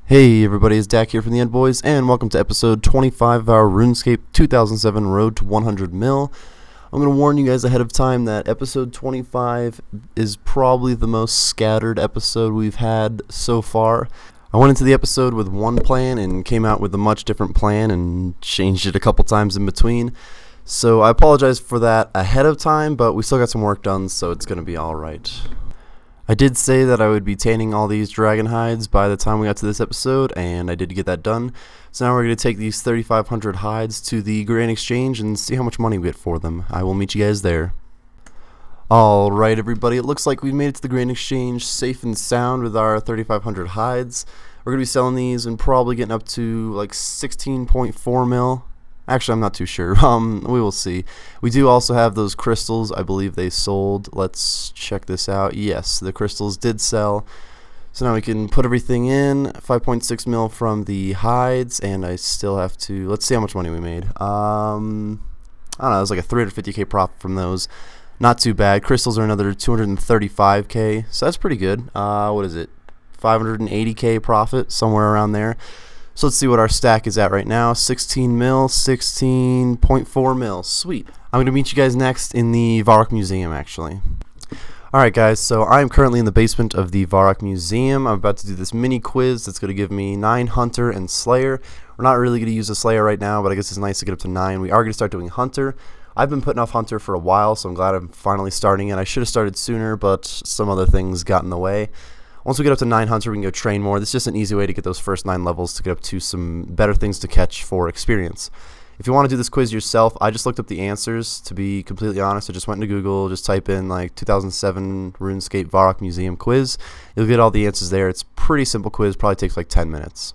Hey everybody, it's Dak here from the End Boys, and welcome to episode 25 of our RuneScape 2007 Road to 100 Mil. I'm going to warn you guys ahead of time that episode 25 is probably the most scattered episode we've had so far. I went into the episode with one plan and came out with a much different plan and changed it a couple times in between. So I apologize for that ahead of time, but we still got some work done, so it's going to be alright. I did say that I would be tanning all these dragon hides by the time we got to this episode, and I did get that done. So now we're going to take these 3,500 hides to the Grand Exchange and see how much money we get for them. I will meet you guys there. Alright everybody, it looks like we've made it to the Grand Exchange safe and sound with our 3,500 hides. We're going to be selling these and probably getting up to like 16.4 mil. Actually, I'm not too sure. We will see. We do also have those crystals. I believe they sold. Let's check this out. Yes, the crystals did sell. So now we can put everything in. 5.6 mil from the hides, and I still have to. Let's see how much money we made. I don't know. It was like a 350k profit from those. Not too bad. Crystals are another 235k, so that's pretty good. What is it? 580k profit, somewhere around there. So let's see what our stack is at right now. 16 mil, 16.4 mil. Sweet. I'm going to meet you guys next in the Varrock Museum, actually. Alright guys, so I'm currently in the basement of the Varrock Museum. I'm about to do this mini quiz that's going to give me 9 Hunter and Slayer. We're not really going to use the Slayer right now, but I guess it's nice to get up to 9. We are going to start doing Hunter. I've been putting off Hunter for a while, so I'm glad I'm finally starting it. I should have started sooner, but some other things got in the way. Once we get up to 9 Hunter, we can go train more. This is just an easy way to get those first 9 levels to get up to some better things to catch for experience. If you want to do this quiz yourself, I just looked up the answers, to be completely honest. I just went into Google, just type in like 2007 RuneScape Varrock Museum quiz. You'll get all the answers there. It's a pretty simple quiz, probably takes like 10 minutes.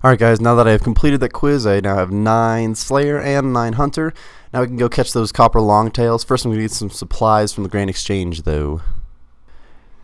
Alright guys, now that I have completed that quiz, I now have 9 Slayer and 9 Hunter. Now we can go catch those copper longtails. First I'm going to get some supplies from the Grand Exchange though.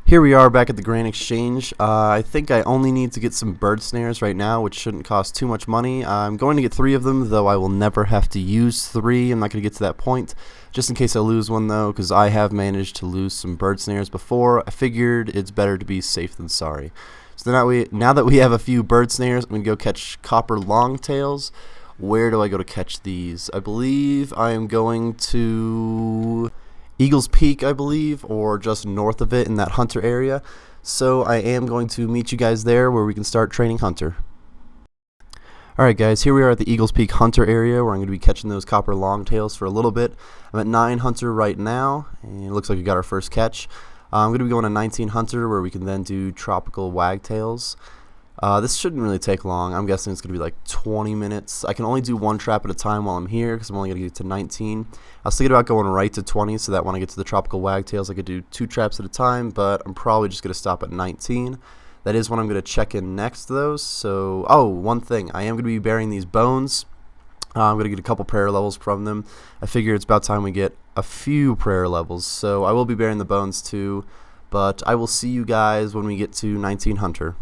Here we are back at the Grand Exchange. I think I only need to get some bird snares right now, which shouldn't cost too much money. I'm going to get 3 of them, though I will never have to use 3. I'm not going to get to that point. Just in case I lose one though, because I have managed to lose some bird snares before. I figured it's better to be safe than sorry. So now that we have a few bird snares, I'm going to go catch copper longtails. Where do I go to catch these? I believe I am going to Eagle's Peak, I believe, or just north of it in that Hunter area. So I am going to meet you guys there where we can start training Hunter. Alright guys, here we are at the Eagle's Peak Hunter area where I'm going to be catching those copper longtails for a little bit. I'm at 9 Hunter right now, and it looks like we got our first catch. I'm going to be going to 19 Hunter where we can then do tropical wagtails. This shouldn't really take long. I'm guessing it's going to be like 20 minutes. I can only do 1 trap at a time while I'm here because I'm only going to get to 19. I was thinking about going right to 20 so that when I get to the tropical wagtails I could do 2 traps at a time, but I'm probably just going to stop at 19. That is when I'm going to check in next though. So, one thing. I am going to be burying these bones. I'm going to get a couple prayer levels from them. I figure it's about time we get a few prayer levels. So I will be burying the bones too, but I will see you guys when we get to 19 Hunter.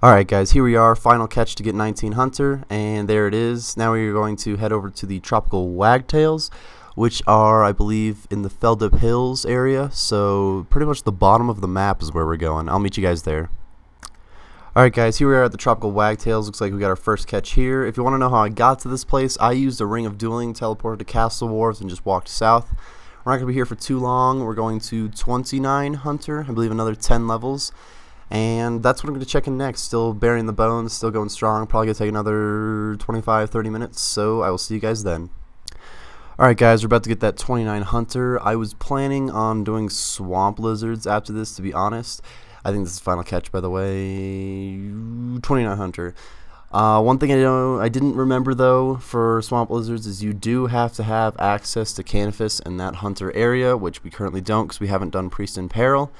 Alright guys, here we are, final catch to get 19 Hunter, and there it is. Now we are going to head over to the tropical wagtails, which are, I believe, in the Feldup Hills area, so pretty much the bottom of the map is where we're going. I'll meet you guys there. Alright guys, here we are at the tropical wagtails. Looks like we got our first catch here. If you want to know how I got to this place, I used a Ring of Dueling, teleported to Castle Wharves, and just walked south. We're not going to be here for too long. We're going to 29 Hunter, I believe another 10 levels. And that's what I'm going to check in next. Still burying the bones, still going strong. Probably going to take another 25-30 minutes, so I will see you guys then. Alright guys, we're about to get that 29 Hunter. I was planning on doing swamp lizards after this, to be honest. I think this is the final catch, by the way. 29 Hunter. One thing I didn't remember though for swamp lizards is you do have to have access to Canifis in that Hunter area, which we currently don't because we haven't done Priest in Peril.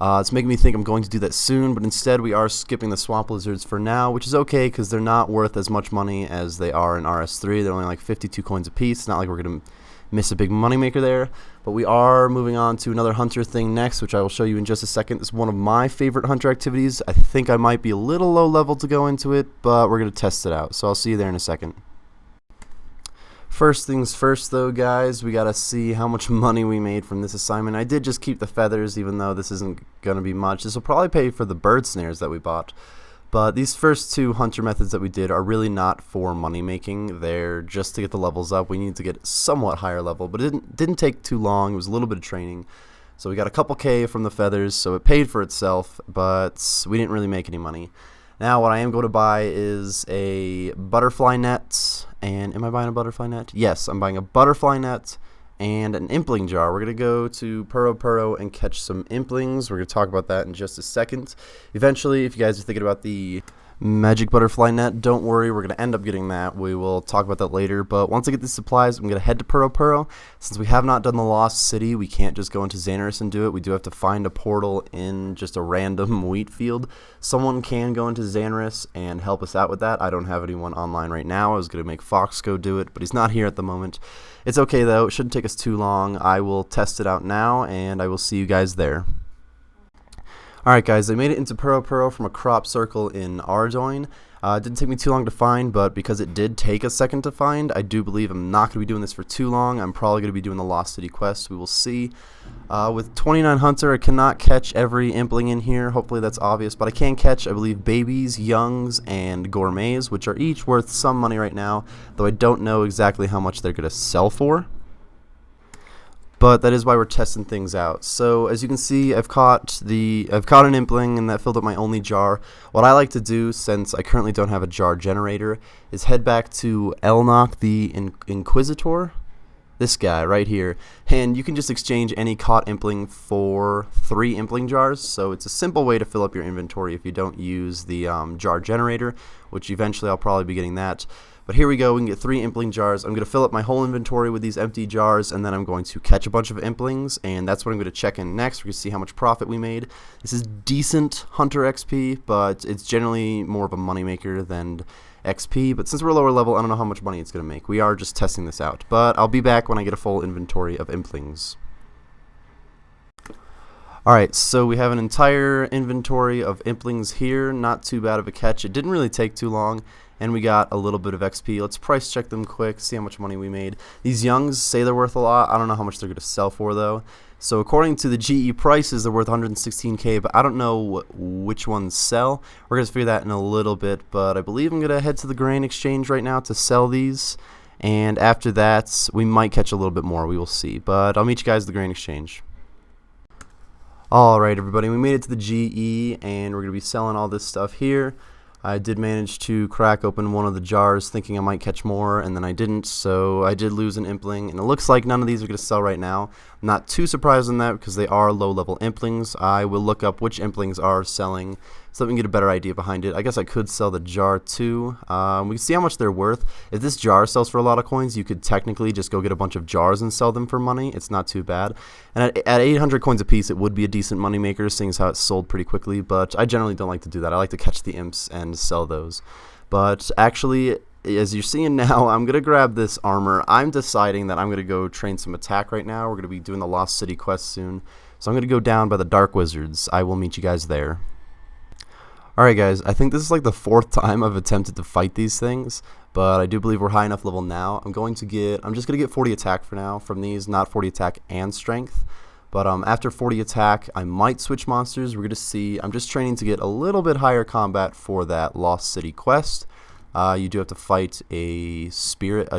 It's making me think I'm going to do that soon, but instead we are skipping the swamp lizards for now, which is okay because they're not worth as much money as they are in RS3. They're only like 52 coins a piece. It's not like we're going to miss a big moneymaker there, but we are moving on to another Hunter thing next, which I will show you in just a second. This is one of my favorite Hunter activities. I think I might be a little low level to go into it, but we're going to test it out, so I'll see you there in a second. First things first though, guys, we gotta see how much money we made from this assignment. I did just keep the feathers, even though this isn't gonna be much. This will probably pay for the bird snares that we bought. But these first two hunter methods that we did are really not for money making. They're just to get the levels up. We need to get somewhat higher level, but it didn't take too long. It was a little bit of training. So we got a couple K from the feathers, so it paid for itself, but we didn't really make any money. Now what I am going to buy is a butterfly net, and am I buying a butterfly net? Yes, I'm buying a butterfly net and an impling jar. We're going to go to Puro and catch some implings. We're going to talk about that in just a second. Eventually, if you guys are thinking about the magic butterfly net, don't worry, we're going to end up getting that. We will talk about that later, but once I get these supplies, I'm going to head to Puro. Since we have not done the Lost City, we can't just go into Xanaris and do it. We do have to find a portal in just a random wheat field. Someone can go into Xanaris and help us out with that. I don't have anyone online right now. I was going to make Fox go do it, but he's not here at the moment. It's okay though, it shouldn't take us too long. I will test it out now, and I will see you guys there. Alright guys, I made it into Puro from a crop circle in Ardoin. It didn't take me too long to find, but because it did take a second to find, I do believe I'm not going to be doing this for too long. I'm probably going to be doing the Lost City quest. We will see. With 29 Hunter, I cannot catch every impling in here. Hopefully that's obvious, but I can catch, I believe, babies, youngs, and gourmets, which are each worth some money right now, though I don't know exactly how much they're going to sell for. But that is why we're testing things out. So as you can see, I've caught an impling, and that filled up my only jar. What I like to do, since I currently don't have a jar generator, is head back to Elnock the Inquisitor, this guy right here, and you can just exchange any caught impling for 3 impling jars. So it's a simple way to fill up your inventory if you don't use the jar generator, which eventually I'll probably be getting that. But here we go, we can get 3 impling jars. I'm going to fill up my whole inventory with these empty jars, and then I'm going to catch a bunch of implings, and that's what I'm going to check in next. We're going to see how much profit we made. This is decent hunter XP, but it's generally more of a moneymaker than XP. But since we're lower level, I don't know how much money it's going to make. We are just testing this out. But I'll be back when I get a full inventory of implings. Alright, so we have an entire inventory of implings here. Not too bad of a catch. It didn't really take too long, and we got a little bit of XP. Let's price check them quick, see how much money we made. These youngs say they're worth a lot. I don't know how much they're going to sell for, though. So according to the GE prices, they're worth 116K, but I don't know which ones sell. We're going to figure that in a little bit, but I believe I'm going to head to the grain exchange right now to sell these. And after that, we might catch a little bit more. We will see. But I'll meet you guys at the grain exchange. Alright everybody, we made it to the GE, and we're going to be selling all this stuff here. I did manage to crack open one of the jars thinking I might catch more, and then I didn't, so I did lose an impling, and it looks like none of these are going to sell right now. I'm not too surprised in that because they are low-level implings. I will look up which implings are selling so that we can get a better idea behind it. I guess I could sell the jar too. We can see how much they're worth. If this jar sells for a lot of coins, you could technically just go get a bunch of jars and sell them for money. It's not too bad. And at 800 coins a piece, it would be a decent money maker, seeing as how it's sold pretty quickly, but I generally don't like to do that. I like to catch the imps and sell those. But actually, as you're seeing now, I'm going to grab this armor. I'm deciding that I'm going to go train some attack right now. We're going to be doing the Lost City quest soon. So I'm going to go down by the Dark Wizards. I will meet you guys there. Alright guys, I think this is like the 4th time I've attempted to fight these things, but I do believe we're high enough level now. I'm just going to get 40 attack for now from these, not 40 attack and strength. But after 40 attack, I might switch monsters. We're going to see. I'm just training to get a little bit higher combat for that Lost City quest. You do have to fight a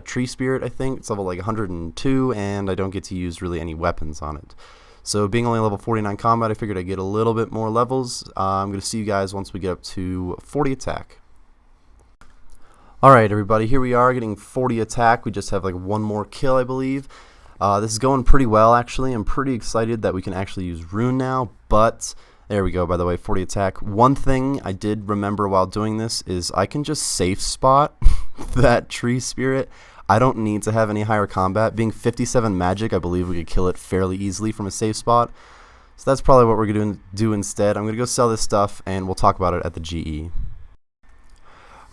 tree spirit, I think. It's level like 102, and I don't get to use really any weapons on it. So being only level 49 combat, I figured I'd get a little bit more levels. I'm going to see you guys once we get up to 40 attack. Alright everybody, here we are getting 40 attack. We just have like one more kill, I believe. This is going pretty well actually. I'm pretty excited that we can actually use rune now, but there we go, by the way, 40 attack. One thing I did remember while doing this is I can just safe spot that tree spirit. I don't need to have any higher combat. Being 57 magic, I believe we could kill it fairly easily from a safe spot. So that's probably what we're going to do instead. I'm going to go sell this stuff, and we'll talk about it at the GE.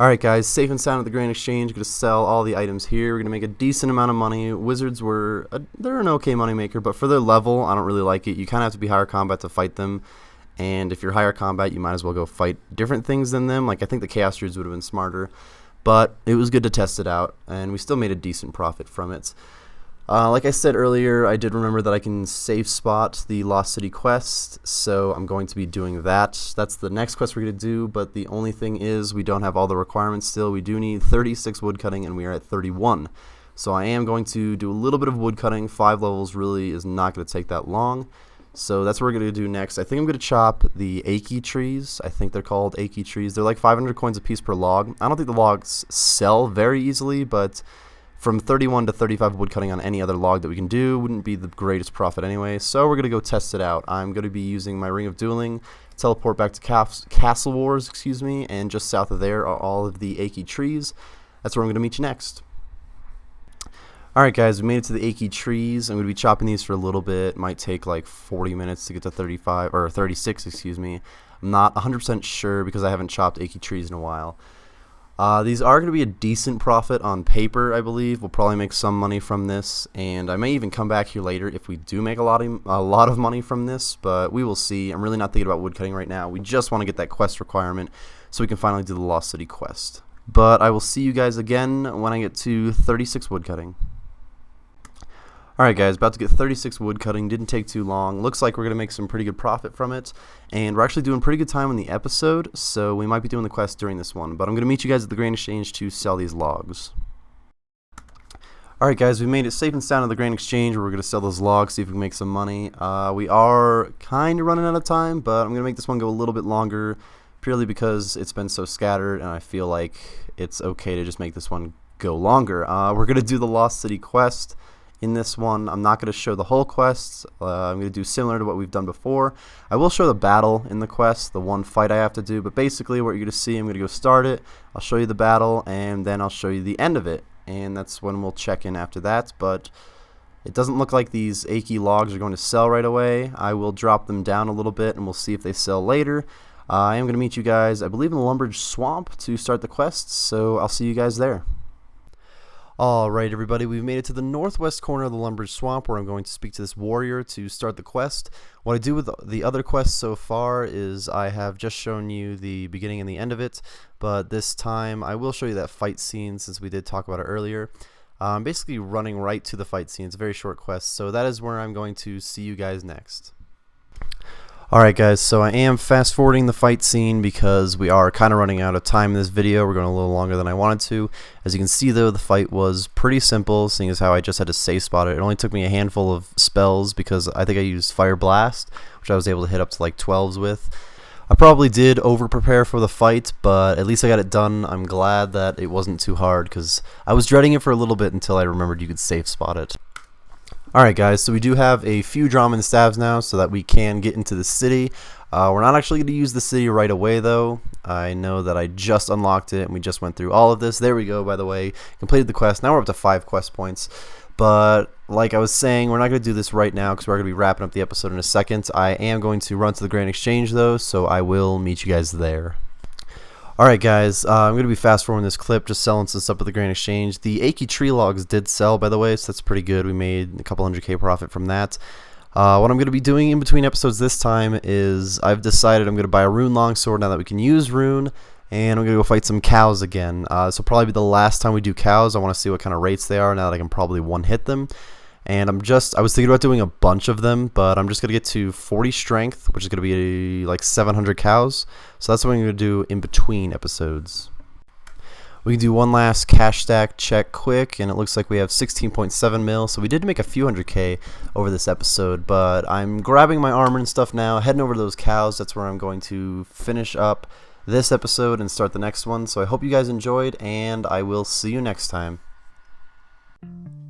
Alright guys, safe and sound at the Grand Exchange. Going to sell all the items here. We're going to make a decent amount of money. Wizards they're an okay money maker, but for their level, I don't really like it. You kind of have to be higher combat to fight them. And if you're higher combat, you might as well go fight different things than them. Like I think the Chaos Druids would have been smarter. but it was good to test it out, and we still made a decent profit from it. Like I said earlier, I did remember that I can safe spot the Lost City quest, so I'm going to be doing that. That's the next quest we're going to do, but the only thing is we don't have all the requirements still. We do need 36 woodcutting, and we are at 31. So I am going to do a little bit of woodcutting. 5 levels really is not going to take that long. So that's what we're going to do next. I think I'm going to chop the achy trees. I think they're called achy trees. They're like 500 coins a piece per log. I don't think the logs sell very easily, but from 31 to 35 woodcutting on any other log that we can do wouldn't be the greatest profit anyway, so we're going to go test it out. I'm going to be using my Ring of Dueling, teleport back to Castle Wars, and just south of there are all of the achy trees. That's where I'm going to meet you next. Alright guys, we made it to the achy trees. I'm going to be chopping these for a little bit. It might take like 40 minutes to get to 35, or 36, I'm not 100% sure because I haven't chopped achy trees in a while. These are going to be a decent profit on paper, I believe. We'll probably make some money from this, and I may even come back here later if we do make a lot of money from this, but we will see. I'm really not thinking about woodcutting right now. We just want to get that quest requirement so we can finally do the Lost City quest. But I will see you guys again when I get to 36 woodcutting. Alright guys, about to get 36 woodcutting, didn't take too long. Looks like we're going to make some pretty good profit from it, and we're actually doing pretty good time on the episode, so we might be doing the quest during this one. But I'm going to meet you guys at the Grain Exchange to sell these logs. Alright guys, we made it safe and sound at the Grain Exchange where we're going to sell those logs, see if we can make some money. We are kind of running out of time, but I'm going to make this one go a little bit longer, purely because it's been so scattered, and I feel like it's okay to just make this one go longer. We're going to do the Lost City quest. In this one, I'm not going to show the whole quest. I'm going to do similar to what we've done before. I will show the battle in the quest, the one fight I have to do, but basically what you're going to see, I'm going to go start it, I'll show you the battle, and then I'll show you the end of it, and that's when we'll check in after that. But it doesn't look like these achy logs are going to sell right away. I will drop them down a little bit, and we'll see if they sell later. I am going to meet you guys, I believe, in the Lumberj Swamp to start the quest, so I'll see you guys there. Alright everybody, we've made it to the northwest corner of the Lumberj Swamp where I'm going to speak to this warrior to start the quest. What I do with the other quests so far is I have just shown you the beginning and the end of it, but this time I will show you that fight scene since we did talk about it earlier. I'm basically running right to the fight scene. It's a very short quest, so that is where I'm going to see you guys next. Alright guys, so I am fast forwarding the fight scene because we are kind of running out of time in this video. We're going a little longer than I wanted to. As you can see though, the fight was pretty simple, seeing as how I just had to safe spot it. It only took me a handful of spells because I think I used Fire Blast, which I was able to hit up to like 12s with. I probably did over prepare for the fight, but at least I got it done. I'm glad that it wasn't too hard because I was dreading it for a little bit until I remembered you could safe spot it. Alright guys, so we do have a few drama and stabs now so that we can get into the city. We're not actually going to use the city right away though. I know that I just unlocked it and we just went through all of this. There we go, by the way. Completed the quest. Now we're up to 5 quest points. But like I was saying, we're not going to do this right now because we're going to be wrapping up the episode in a second. I am going to run to the Grain Exchange though, so I will meet you guys there. Alright guys, I'm going to be fast forwarding this clip, just selling some stuff at the Grain Exchange. The achy tree logs did sell, by the way, so that's pretty good. We made a couple 100k profit from that. What I'm going to be doing in between episodes this time is I've decided I'm going to buy a rune longsword now that we can use rune, and I'm going to go fight some cows again. This will probably be the last time we do cows. I want to see what kind of rates they are now that I can probably one-hit them. And I was thinking about doing a bunch of them, but I'm just going to get to 40 strength, which is going to be like 700 cows. So that's what I'm going to do in between episodes. We can do one last cash stack check quick, and it looks like we have 16.7 mil. So we did make a few 100k over this episode, but I'm grabbing my armor and stuff now, heading over to those cows. That's where I'm going to finish up this episode and start the next one. So I hope you guys enjoyed, and I will see you next time.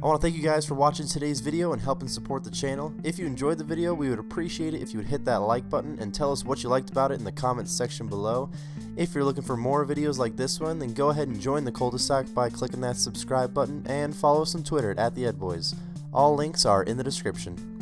I want to thank you guys for watching today's video and helping support the channel. If you enjoyed the video, we would appreciate it if you would hit that like button and tell us what you liked about it in the comments section below. If you're looking for more videos like this one, then go ahead and join the cul-de-sac by clicking that subscribe button and follow us on Twitter at @TheEdBoys. All links are in the description.